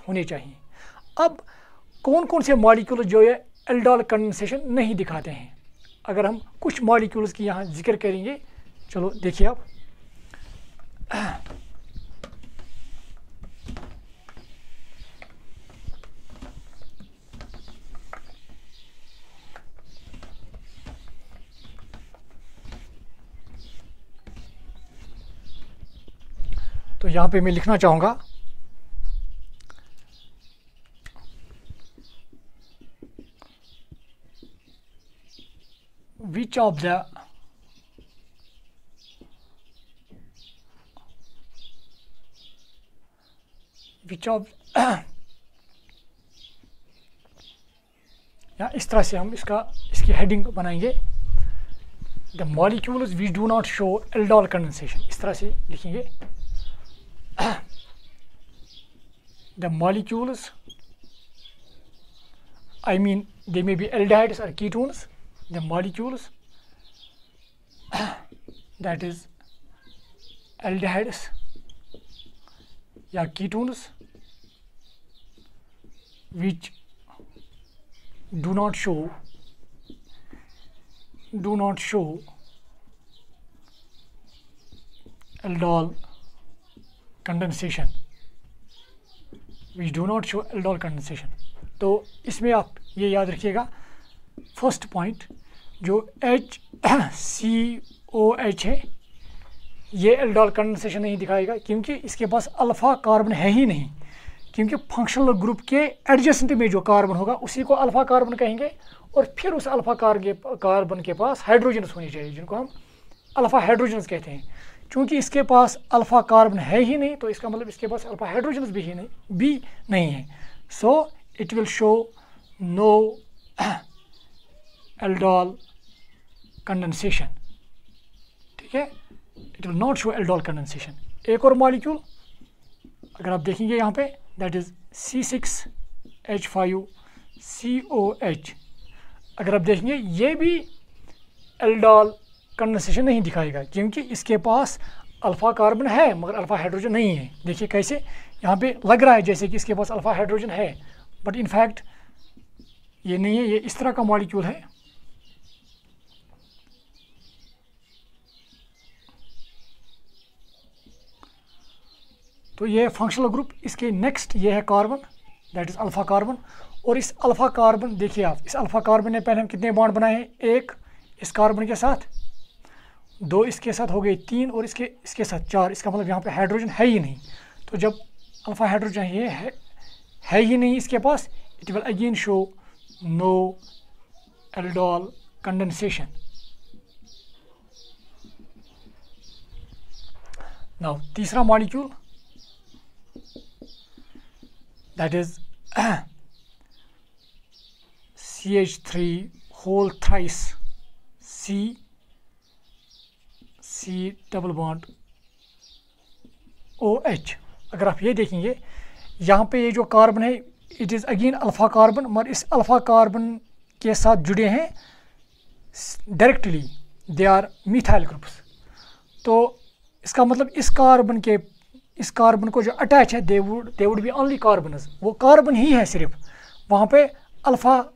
होने चाहिए। अब कौन कौन से मॉलिक्यूल जो है एल्डोल कंडेंसेशन नहीं दिखाते हैं, अगर हम कुछ मॉलिक्यूल्स की यहाँ जिक्र करेंगे, चलो देखिए आप। तो यहाँ पे मैं लिखना चाहूँगा which of the या इस तरह से हम इसकी हेडिंग बनाएंगे, the molecules which do not show aldol condensation, इस तरह से लिखेंगे। The molecules, I mean they may be aldehydes or ketones, the molecules that is aldehydes या ketones which do not show aldol condensation, which do not show aldol condensation। तो इसमें आप ये याद रखिएगा, फर्स्ट पॉइंट जो HCOH है ये एल्डोल कंडेंसेशन नहीं दिखाएगा, क्योंकि इसके पास अल्फ़ा कार्बन है ही नहीं, क्योंकि फंक्शनल ग्रुप के एडजेसेंट में जो कार्बन होगा उसी को अल्फ़ा कार्बन कहेंगे, और फिर उस अल्फ़ा कार्बन के पास हाइड्रोजन्स होने चाहिए जिनको हम अल्फ़ा हाइड्रोजन्स कहते हैं। चूँकि इसके पास अल्फ़ा कार्बन है ही नहीं, तो इसका मतलब इसके पास अल्फ़ा हाइड्रोजन्स भी नहीं है। सो it will show no aldol condensation, ठीक है, it will not show aldol condensation। एक और मॉलिक्यूल अगर आप देखेंगे यहाँ पे, that is C6H5COH, अगर आप देखेंगे ये भी एल्डोल कंडेंसेशन नहीं दिखाएगा, क्योंकि इसके पास अल्फ़ा कार्बन है मगर अल्फ़ा हाइड्रोजन नहीं है। देखिए कैसे यहाँ पे लग रहा है जैसे कि इसके पास अल्फ़ा हाइड्रोजन है, बट इनफैक्ट ये नहीं है, ये इस तरह का मॉलिक्यूल है। तो ये फंक्शनल ग्रुप, इसके नेक्स्ट ये है carbon, that is alpha carbon. और इस अल्फा कार्बन देखिए आप, इस अल्फा कार्बन ने पहले हम कितने बॉन्ड बनाए हैं, एक इस कार्बन के साथ, दो इसके साथ हो गए, तीन, और इसके साथ चार। इसका मतलब यहाँ पे हाइड्रोजन है ही नहीं। तो जब अल्फा हाइड्रोजन ये है ही नहीं इसके पास, it will again show no aldol condensation. Now तीसरा molecule, that is CH3 whole thrice C double bond OH। अगर आप ये देखेंगे यहाँ पे ये जो कार्बन है it is again alpha carbon, मगर इस अल्फ़ा कार्बन के साथ जुड़े हैं directly, they are methyl groups. तो इसका मतलब इस कार्बन को जो अटैच है, they would be only carbons, वो कार्बन ही है सिर्फ, वहाँ पे अल्फ़ा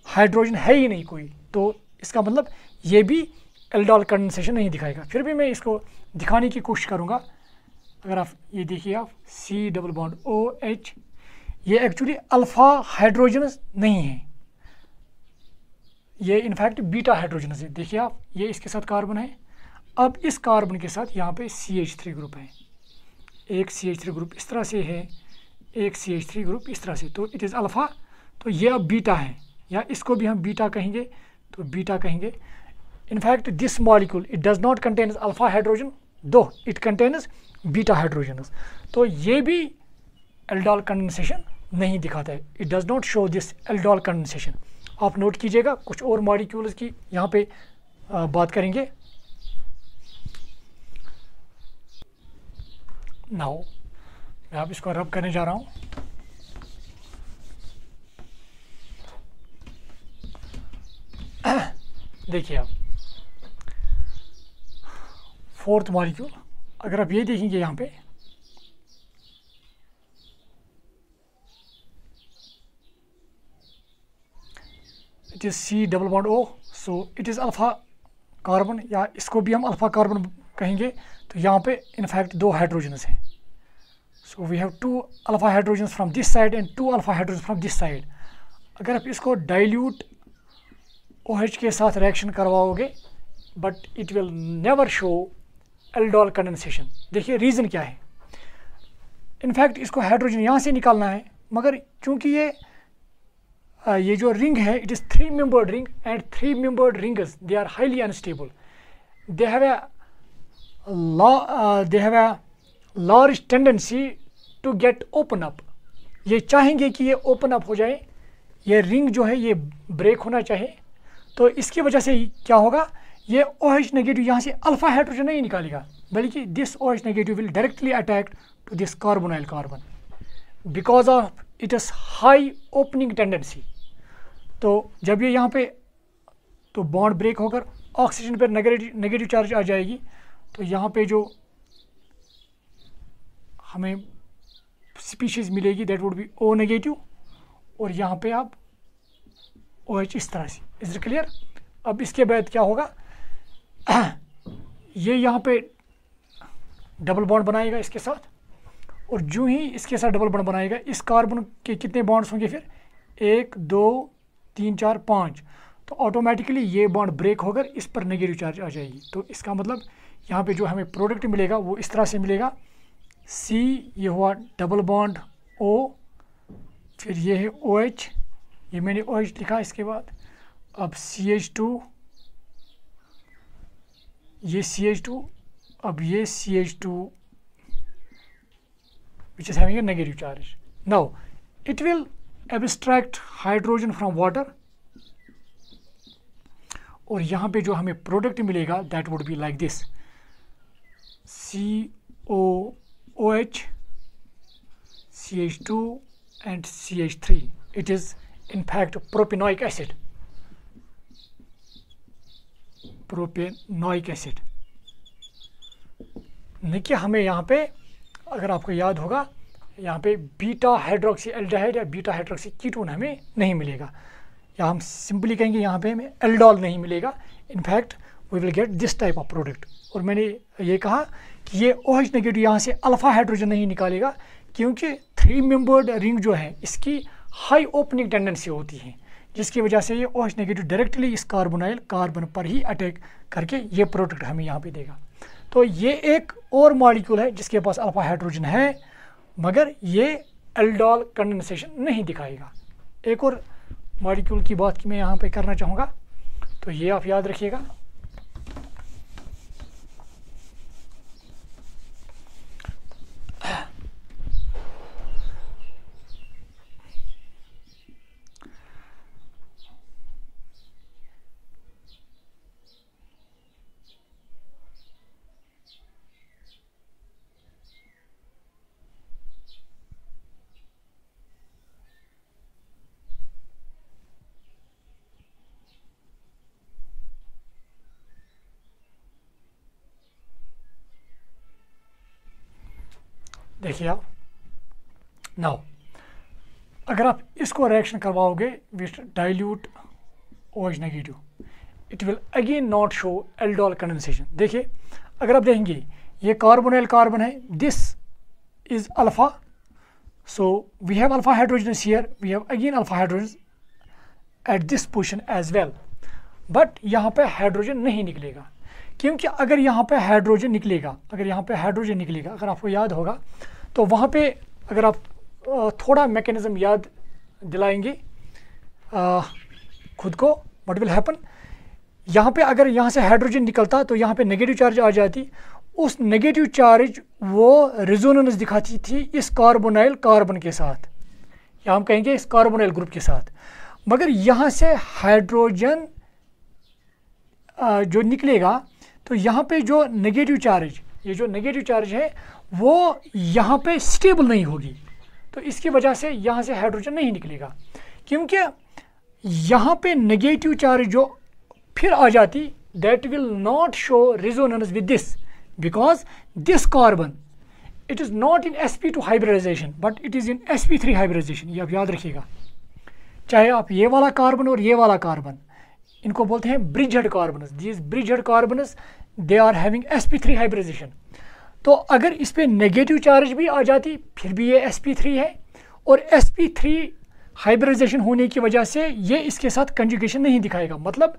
हाइड्रोजन है ही नहीं कोई। तो इसका मतलब ये भी एल्डोल कंडेंसेशन नहीं दिखाएगा। फिर भी मैं इसको दिखाने की कोशिश करूँगा। अगर आप ये देखिए आप, C डबल बॉन्ड OH, ये एक्चुअली अल्फ़ा हाइड्रोजनस नहीं है, ये इनफैक्ट बीटा हाइड्रोजनस है। देखिए आप, ये इसके साथ कार्बन है, अब इस कार्बन के साथ यहाँ पे CH3 ग्रुप है, एक CH3 ग्रुप इस तरह से है, एक CH3 ग्रुप इस तरह से, तो इट इज़ अल्फ़ा। तो ये अब बीटा है, या इसको भी हम बीटा कहेंगे, तो बीटा कहेंगे। In fact this molecule it does not contain alpha hydrogen, दो इट कंटेन्स बीटा हाइड्रोजनस। तो ये भी एल्डोल कंडेंसेशन नहीं दिखाता है, it does not show this aldol condensation. आप नोट कीजिएगा, कुछ और मॉलिक्यूल्स की यहाँ पे बात करेंगे। नाउ मैं आप इसको रब करने जा रहा हूँ। देखिए आप, फोर्थ मॉलिक्यूल अगर आप ये देखेंगे यहाँ पे, it is C double bond O, so it is alpha carbon, या इसको भी हम अल्फ़ा कार्बन कहेंगे। तो यहाँ पे इनफैक्ट 2 हाइड्रोजन्स हैं। So we have 2 alpha hydrogens from this side and 2 alpha hydrogen from this side. अगर आप इसको डाइल्यूट OH के साथ रिएक्शन करवाओगे, but it will never show aldol condensation. देखिए रीज़न क्या है। इनफैक्ट इसको हाइड्रोजन यहाँ से निकालना है, मगर चूँकि ये जो रिंग है it is 3 membered ring, and 3 membered rings they are highly unstable, they have a large tendency to get open up। ये चाहेंगे कि ये ओपन अप हो जाए, ये रिंग जो है ये ब्रेक होना चाहिए। तो इसकी वजह से क्या होगा, ये OH नेगेटिव यहाँ से अल्फ़ा हाइड्रोजन नहीं निकालेगा, बल्कि this OH negative will directly attack to this carbonyl carbon because of it is high opening tendency. तो जब ये यहाँ पे तो बॉन्ड ब्रेक होकर ऑक्सीजन पर नेगेटिव चार्ज आ जाएगी, तो यहाँ पे जो हमें स्पीशीज़ मिलेगी that would be O negative, और यहाँ पे आप OH इस तरह से। Is it clear? अब इसके बाद क्या होगा, ये यहाँ पे डबल बॉन्ड बनाएगा इसके साथ, और जो ही इसके साथ डबल बॉन्ड बनाएगा, इस कार्बन के कितने बॉन्ड्स होंगे फिर, 1 2 3 4 5, तो ऑटोमेटिकली ये बॉन्ड ब्रेक होकर इस पर नेगेटिव चार्ज आ जाएगी। तो इसका मतलब यहाँ पे जो हमें प्रोडक्ट मिलेगा वो इस तरह से मिलेगा, C ये हुआ डबल बॉन्ड O, फिर ये है OH, ये मैंने OH लिखा। इसके बाद अब CH2, ये CH2, अब ये CH2 which is having a negative charge. Now it will abstract hydrogen from water, और यहाँ पे जो हमें प्रोडक्ट मिलेगा that would be like this, COOH, CH2 and CH3. It is in fact propanoic acid. Propanoic acid. देखिए हमें यहाँ पे अगर आपको याद होगा, यहाँ पे बीटा हाइड्रोक्सी एल्डिहाइड या बीटा हाइड्रोक्सी कीटोन हमें नहीं मिलेगा, या हम सिंपली कहेंगे यहाँ पे हमें एल्डोल नहीं मिलेगा। In fact we will get this type of product. और मैंने ये कहा कि ये OH नेगेटिव यहाँ से अल्फ़ा हाइड्रोजन नहीं निकालेगा, क्योंकि 3 मेंबर्ड रिंग जो है इसकी हाई ओपनिंग टेंडेंसी होती है, जिसकी वजह से ये OH नेगेटिव डायरेक्टली इस कार्बोनाइल कार्बन पर ही अटैक करके ये प्रोडक्ट हमें यहाँ पे देगा। तो ये एक और मॉलिक्यूल है जिसके पास अल्फ़ा हाइड्रोजन है, मगर ये एल्डोल कंडेंसेशन नहीं दिखाएगा। एक और मॉलिक्यूल की बात मैं यहाँ पे करना चाहूँगा, तो ये आप याद रखिएगा, देखिए आप नाउ अगर आप इसको रिएक्शन करवाओगे with dilute OH negative, it will again not show aldol condensation. देखिए अगर आप देखेंगे ये कार्बोनाइल कार्बन है, this is alpha, so we have alpha hydrogen here, we have again alpha hydrogen at this position as well, but यहाँ पे hydrogen नहीं निकलेगा, क्योंकि अगर यहाँ पे हाइड्रोजन निकलेगा, अगर आपको याद होगा तो वहाँ पे अगर आप थोड़ा मैकेनिज्म याद दिलाएंगे खुद को, व्हाट विल हैपन, यहाँ पे अगर यहाँ से हाइड्रोजन निकलता तो यहाँ पे नेगेटिव चार्ज आ जाती, उस नेगेटिव चार्ज वो रेजोनेंस दिखाती थी इस कार्बोनाइल कार्बन के साथ, या हम कहेंगे इस कार्बोनाइल ग्रुप के साथ। मगर यहाँ से हाइड्रोजन जो निकलेगा तो यहाँ पे जो नेगेटिव चार्ज, ये जो नेगेटिव चार्ज है वो यहाँ पे स्टेबल नहीं होगी, तो इसकी वजह से यहाँ से हाइड्रोजन नहीं निकलेगा, क्योंकि यहाँ पे नेगेटिव चार्ज जो फिर आ जाती that will not show resonance with this, because this carbon it is not in sp2 hybridization but it is in sp3 hybridization. ये आप याद रखिएगा, चाहे आप ये वाला कार्बन और ये वाला कार्बन, इनको बोलते हैं bridgehead carbons. These bridgehead carbons they are having sp3 hybridisation. तो अगर इस पे नेगेटिव चार्ज भी आ जाती फिर भी ये sp3 है, और sp3 हाइब्रिडाइजेशन होने की वजह से ये इसके साथ कंजुगेशन नहीं दिखाएगा। मतलब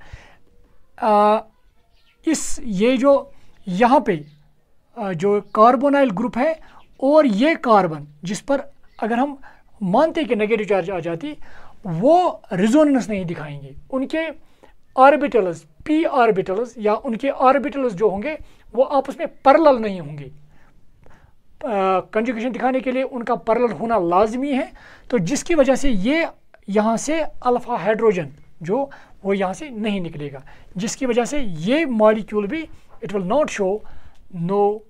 ये जो यहाँ पे जो कार्बोनाइल ग्रुप है और ये कार्बन जिस पर अगर हम मानते कि नेगेटिव चार्ज आ जाती, वो रिजोनेंस नहीं दिखाएंगे। उनके ऑर्बिटल्स p ऑर्बिटल्स या उनके ऑर्बिटल्स जो होंगे वो आपस में पैरेलल नहीं होंगे। कंजुगेशन दिखाने के लिए उनका पैरेलल होना लाजमी है। तो जिसकी वजह से ये यहाँ से अल्फा हाइड्रोजन जो वो यहाँ से नहीं निकलेगा, जिसकी वजह से ये मॉलिक्यूल भी it will not show no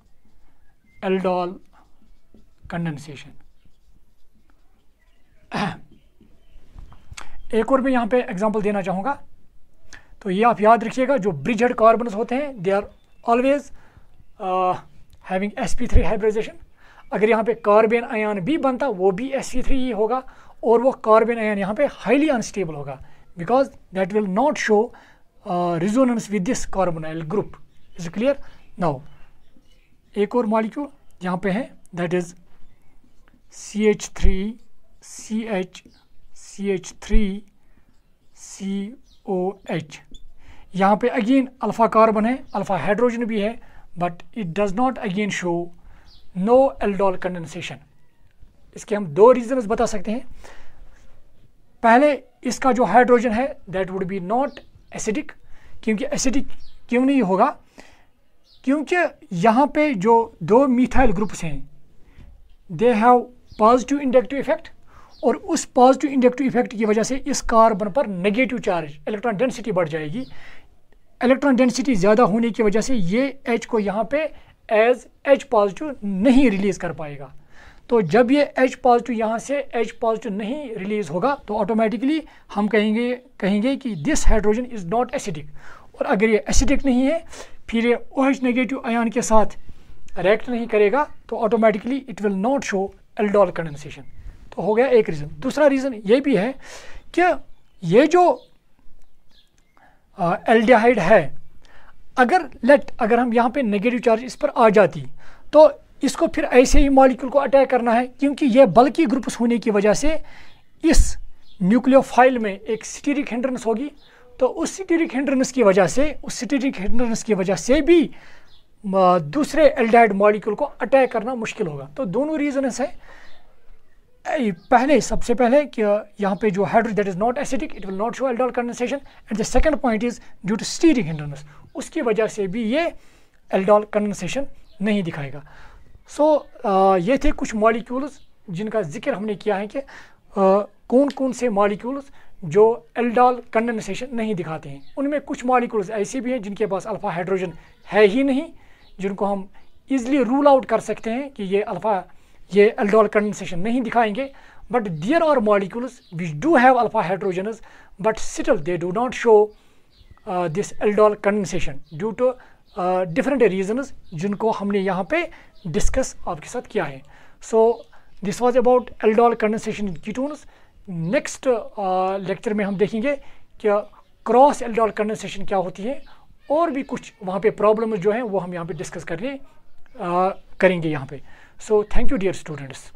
aldol condensation. एक और मैं यहाँ पे एग्जांपल देना चाहूँगा। तो ये आप याद रखिएगा, जो ब्रिजहेड कार्बन्स होते हैं they are always having sp3 hybridization. अगर यहाँ पे कार्बन आयन भी बनता वो भी sp3 ही होगा, और वो कार्बन आयन यहाँ पे हाईली अनस्टेबल होगा because that will not show resonance with this carbonyl group. Is clear? Now एक और मॉलिक्यूल यहाँ पे है, दैट इज CH3CH3COH। यहाँ पे अगेन अल्फा कार्बन है, अल्फा हाइड्रोजन भी है, but it does not again show no aldol condensation. इसके हम दो रीजंस बता सकते हैं। पहले इसका जो हाइड्रोजन है that would B not acidic. क्योंकि एसिडिक क्यों नहीं होगा? क्योंकि यहाँ पे जो दो मिथाइल ग्रुप्स हैं they have positive inductive effect, और उस पॉजिटिव इंडक्टिव इफेक्ट की वजह से इस कार्बन पर नेगेटिव चार्ज इलेक्ट्रॉन डेंसिटी बढ़ जाएगी। इलेक्ट्रॉन डेंसिटी ज़्यादा होने की वजह से ये H को यहाँ पे एज H पॉजिटिव नहीं रिलीज़ कर पाएगा। तो जब ये H पॉजिटिव यहाँ से H पॉजिटिव नहीं रिलीज़ होगा तो ऑटोमेटिकली हम कहेंगे कि this hydrogen is not acidic. और अगर ये एसिडिक नहीं है फिर ये OH नेगेटिव आयन के साथ रिएक्ट नहीं करेगा तो automatically it will not show aldol condensation. तो हो गया एक रीज़न। दूसरा रीज़न ये भी है कि ये जो एल्डिहाइड है, अगर हम यहाँ पे नेगेटिव चार्ज इस पर आ जाती तो इसको फिर ऐसे ही मॉलिक्यूल को अटैक करना है, क्योंकि ये बल्कि ग्रुप्स होने की वजह से इस न्यूक्लियोफाइल में एक स्टीरिक हिंड्रेंस होगी। तो उस स्टीरिक हिंड्रेंस की वजह से भी दूसरे एल्डिहाइड मॉलिक्यूल को अटैक करना मुश्किल होगा। तो दोनों रीजंस है। सबसे पहले कि यहाँ पे जो hydrogen that is not acidic, it will not show aldol condensation. And the second point is due to steric hindrance, उसकी वजह से भी ये एल्डोल कंडेंसेशन नहीं दिखाएगा। ये थे कुछ मॉलिक्यूल्स जिनका जिक्र हमने किया है कि कौन कौन से मॉलिक्यूल्स जो एल्डोल कंडेंसेशन नहीं दिखाते हैं। उनमें कुछ मॉलिक्यूल्स ऐसे भी हैं जिनके पास अल्फा हाइड्रोजन है ही नहीं, जिनको हम इजीली रूल आउट कर सकते हैं कि ये एल्डोल कंडेंसेशन नहीं दिखाएंगे। But there are molecules which do have alpha hydrogens but still they do not show this aldol condensation due to different reasons जिनको हमने यहाँ पे डिस्कस आपके साथ किया है। So this was about aldol condensation in ketones. Next lecture में हम देखेंगे कि क्रॉस एल्डोल कंडेंसेशन क्या होती है, और भी कुछ वहाँ पे प्रॉब्लम जो हैं वो हम यहाँ पे डिस्कस करेंगे यहाँ पे। So thank you dear students.